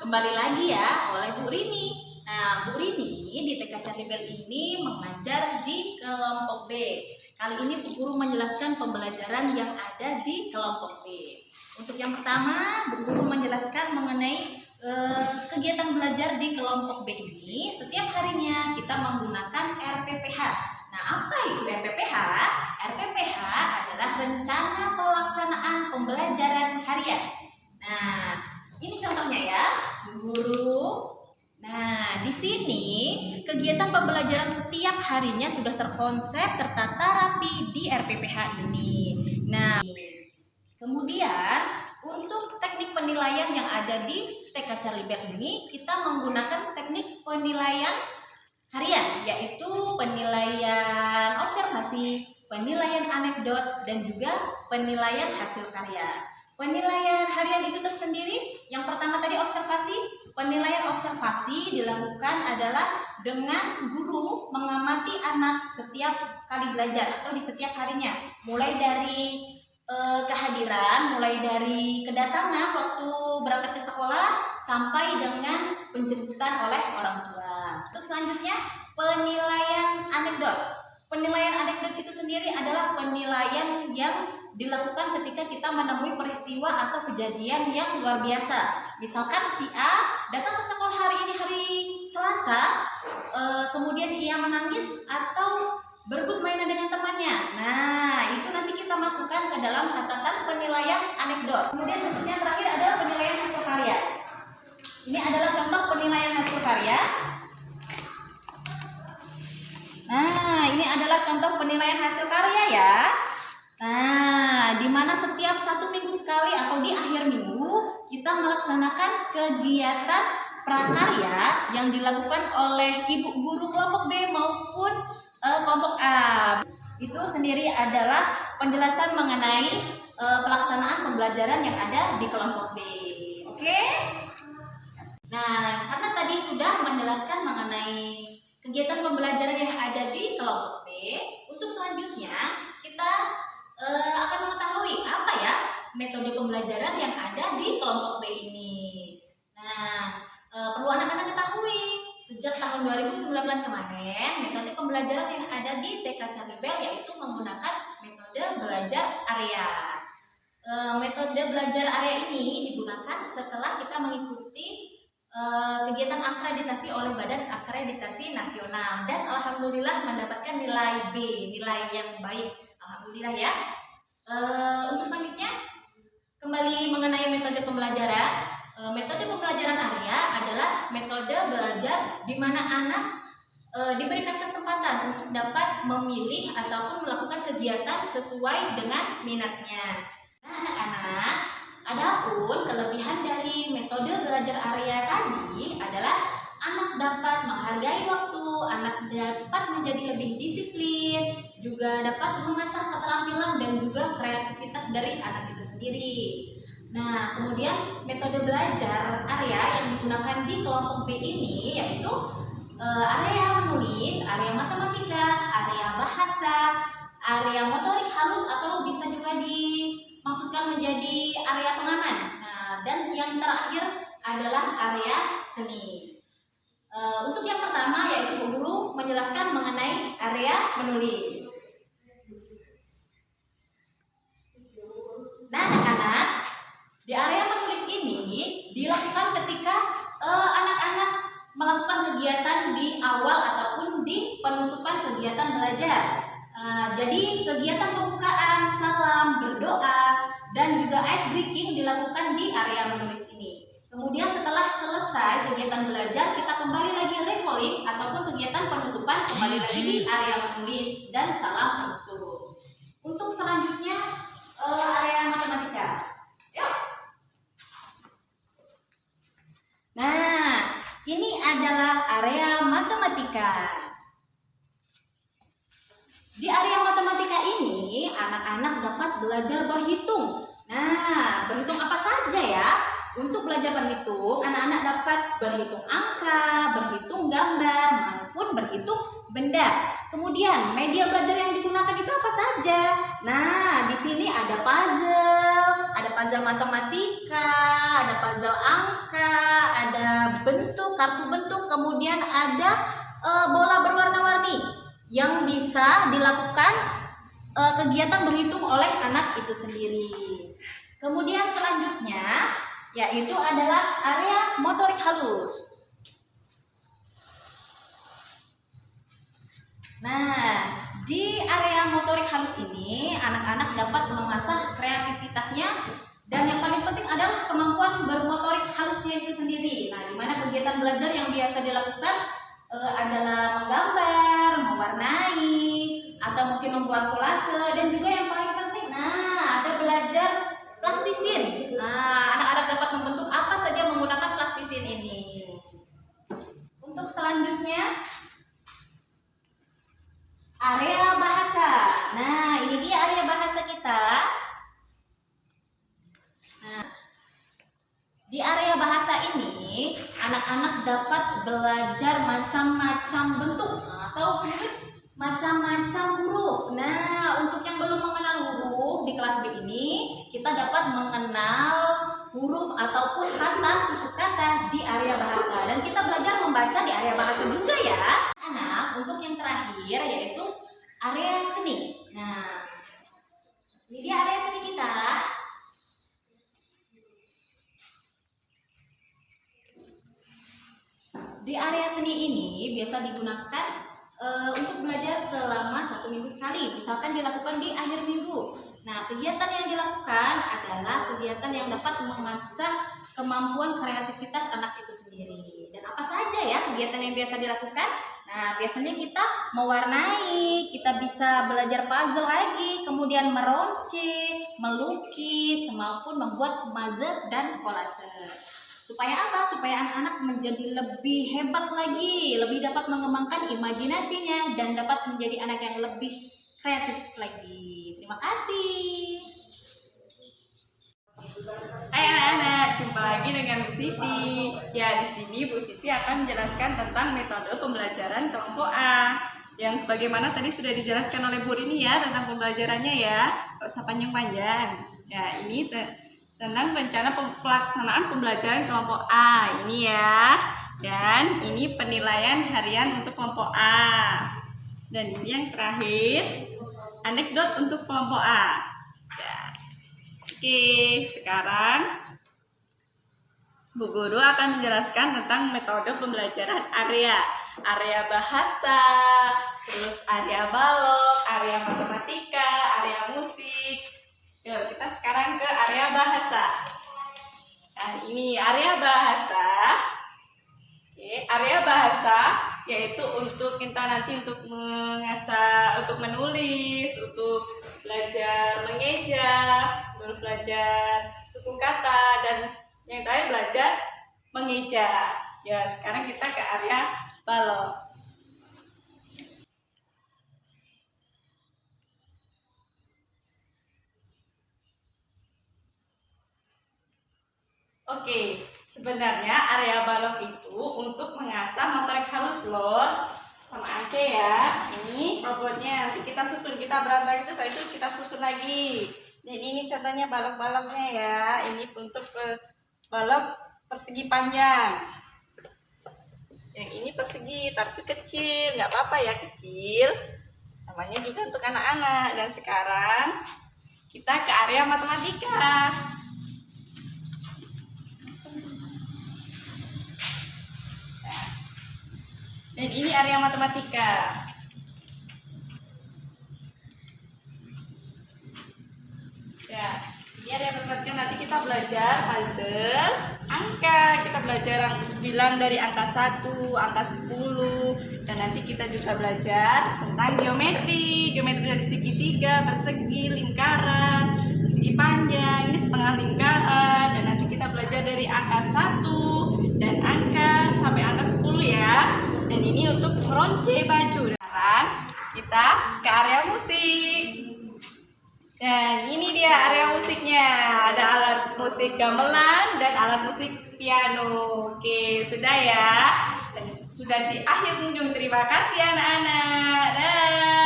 kembali lagi ya oleh Bu Rini. Nah, Bu Rini di TK Carlibel ini mengajar di kelompok B. Kali ini Bu Guru menjelaskan pembelajaran yang ada di kelompok B. Untuk yang pertama, Bu Guru menjelaskan mengenai kegiatan belajar di kelompok B ini. Setiap harinya kita menggunakan RPPH. Nah, apa itu RPPH? RPPH adalah rencana pelaksanaan pembelajaran harian. Nah, ini contohnya ya, Bu Guru. Nah, di sini kegiatan pembelajaran setiap harinya sudah terkonsep, tertata rapi di RPPH ini. Nah, kemudian untuk teknik penilaian yang ada di TK Carlibel ini, kita menggunakan teknik penilaian harian, yaitu penilaian observasi, penilaian anekdot, dan juga penilaian hasil karya. Penilaian harian itu tersendiri, yang pertama tadi observasi. Penilaian observasi dilakukan adalah dengan guru mengamati anak setiap kali belajar atau di setiap harinya, mulai dari kehadiran, mulai dari kedatangan waktu berangkat ke sekolah sampai dengan penjemputan oleh orang tua. Untuk selanjutnya, penilaian anekdot. Penilaian anekdot itu sendiri adalah penilaian yang dilakukan ketika kita menemui peristiwa atau kejadian yang luar biasa. Misalkan si A datang ke sekolah hari ini hari Selasa, kemudian ia menangis atau berebut mainan dengan temannya. Nah, itu nanti kita masukkan ke dalam catatan penilaian anekdot. Kemudian bentuknya terakhir adalah penilaian hasil karya. Ini adalah contoh penilaian hasil karya. Nah, ini adalah contoh penilaian hasil karya ya. Nah, di mana setiap 1 minggu sekali atau di akhir minggu kita melaksanakan kegiatan prakarya yang dilakukan oleh ibu guru kelompok B maupun kelompok A. Itu sendiri adalah penjelasan mengenai pelaksanaan pembelajaran yang ada di kelompok B. Oke? Nah, karena tadi sudah menjelaskan mengenai kegiatan pembelajaran yang ada di kelompok B, untuk selanjutnya kita akan mengetahui apa ya metode pembelajaran yang ada di kelompok B ini. Nah, perlu anak-anak ketahui, sejak tahun 2019 kemarin, metode pembelajaran yang ada di TK Carlibel yaitu menggunakan metode belajar area. Metode belajar area ini digunakan setelah kita mengikuti kegiatan akreditasi oleh Badan Akreditasi Nasional dan alhamdulillah mendapatkan nilai B, nilai yang baik. Alhamdulillah ya. Untuk selanjutnya kembali mengenai metode pembelajaran. Metode pembelajaran area adalah metode belajar di mana anak diberikan kesempatan untuk dapat memilih ataupun melakukan kegiatan sesuai dengan minatnya. Nah, anak-anak, adapun kelebihan dari metode belajar area tadi adalah anak dapat menghargai waktu, anak dapat menjadi lebih disiplin, juga dapat mengasah keterampilan dan juga kreativitas dari anak itu sendiri. Nah, kemudian metode belajar area yang digunakan di kelompok B ini yaitu area menulis, area matematika, area bahasa, area motorik halus atau bisa juga dimaksudkan menjadi area pengaman. Nah, dan yang terakhir adalah area seni. Untuk yang pertama yaitu Bu Guru menjelaskan mengenai area menulis. Nah, anak-anak, di area menulis ini dilakukan ketika anak-anak melakukan kegiatan di awal ataupun di penutupan kegiatan belajar. Jadi kegiatan pembukaan, salam, berdoa, dan juga ice breaking dilakukan di area menulis ini. Kemudian setelah selesai kegiatan belajar, kita kembali lagi recalling ataupun kegiatan penutupan kembali lagi di area menulis dan salam penutup. Untuk selanjutnya area matematika. Yuk. Nah, ini adalah area matematika. Di area matematika ini, anak-anak dapat belajar berhitung. Nah, berhitung apa saja ya? Untuk belajar berhitung, anak-anak dapat berhitung angka, berhitung gambar, maupun berhitung benda. Kemudian, media belajar yang digunakan itu apa saja? Nah, di sini ada puzzle matematika, ada puzzle angka, ada bentuk, kartu bentuk, kemudian ada bola berwarna-warni yang bisa dilakukan kegiatan berhitung oleh anak itu sendiri. Kemudian selanjutnya yaitu adalah area motorik halus. Nah, di area motorik halus ini anak-anak dapat mengasah kreativitasnya dan yang paling penting adalah kemampuan bermotorik halusnya itu sendiri. Nah, di mana kegiatan belajar yang biasa dilakukan adalah menggambar, mewarnai, atau mungkin membuat kolase, dan juga yang paling penting, ada belajar plastisin. Nah, anak-anak dapat membentuk apa saja menggunakan plastisin ini. Untuk selanjutnya, area bahasa. Nah, ini dia area bahasa kita. Nah, di area bahasa ini anak-anak dapat belajar macam-macam bentuk atau macam-macam huruf. Nah, untuk yang belum mengenal huruf di kelas B ini, kita dapat mengenal huruf ataupun kata, suku kata di area bahasa. Dan kita belajar membaca di area bahasa juga ya. Untuk yang terakhir yaitu area seni. Nah, ini dia area seni kita. Di area seni ini biasa digunakan untuk belajar selama 1 minggu sekali. Misalkan dilakukan di akhir minggu. Nah, kegiatan yang dilakukan adalah kegiatan yang dapat mengasah kemampuan kreativitas anak itu sendiri. Dan apa saja ya kegiatan yang biasa dilakukan? Nah, biasanya kita mewarnai, kita bisa belajar puzzle lagi, kemudian meronce, melukis, maupun membuat puzzle dan kolase. Supaya apa? Supaya anak-anak menjadi lebih hebat lagi, lebih dapat mengembangkan imajinasinya, dan dapat menjadi anak yang lebih kreatif lagi. Terima kasih. Hai anak-anak, jumpa lagi dengan Bu Siti. Ya, di sini Bu Siti akan menjelaskan tentang metode pembelajaran kelompok A. Yang sebagaimana tadi sudah dijelaskan oleh Bu Rini ya tentang pembelajarannya ya. Gak usah panjang-panjang. Ya, ini tentang rencana pelaksanaan pembelajaran kelompok A. Ini ya. Dan ini penilaian harian untuk kelompok A. Dan ini yang terakhir, anekdot untuk kelompok A. Ya. Oke, sekarang Bu Guru akan menjelaskan tentang metode pembelajaran area bahasa, terus area balok, area matematika, area musik. Yuk, kita sekarang ke area bahasa. Nah, ini area bahasa. Oke, area bahasa yaitu untuk kita nanti untuk mengasah, untuk menulis, untuk belajar mengeja, belajar suku kata, dan yang terakhir belajar mengeja. Ya, sekarang kita ke area balok. Oke, sebenarnya area balok itu untuk mengasah motorik halus loh. Sama aja ya. Ini robotnya, nanti kita susun, kita berantai itu, setelah itu kita susun lagi. Dan ini contohnya balok-baloknya ya. Ini untuk balok persegi panjang. Yang ini persegi tapi kecil, nggak apa-apa ya kecil. Namanya juga untuk anak-anak. Dan sekarang kita ke area matematika. Dan ini area matematika. Ya, ini area matematika, nanti kita belajar puzzle, angka. Kita belajar bilang dari angka 1, angka 10. Dan nanti kita juga belajar tentang geometri. Geometri dari segitiga, persegi, lingkaran, persegi panjang, ini setengah lingkaran. Dan nanti kita belajar dari angka 1 dan angka sampai angka 10 ya. Dan ini untuk meronce baju. Sekarang kita ke area musik. Dan ini dia area musiknya. Ada alat musik gamelan dan alat musik piano. Oke, sudah ya. Dan sudah di akhir kunjung. Terima kasih anak-anak. Dah.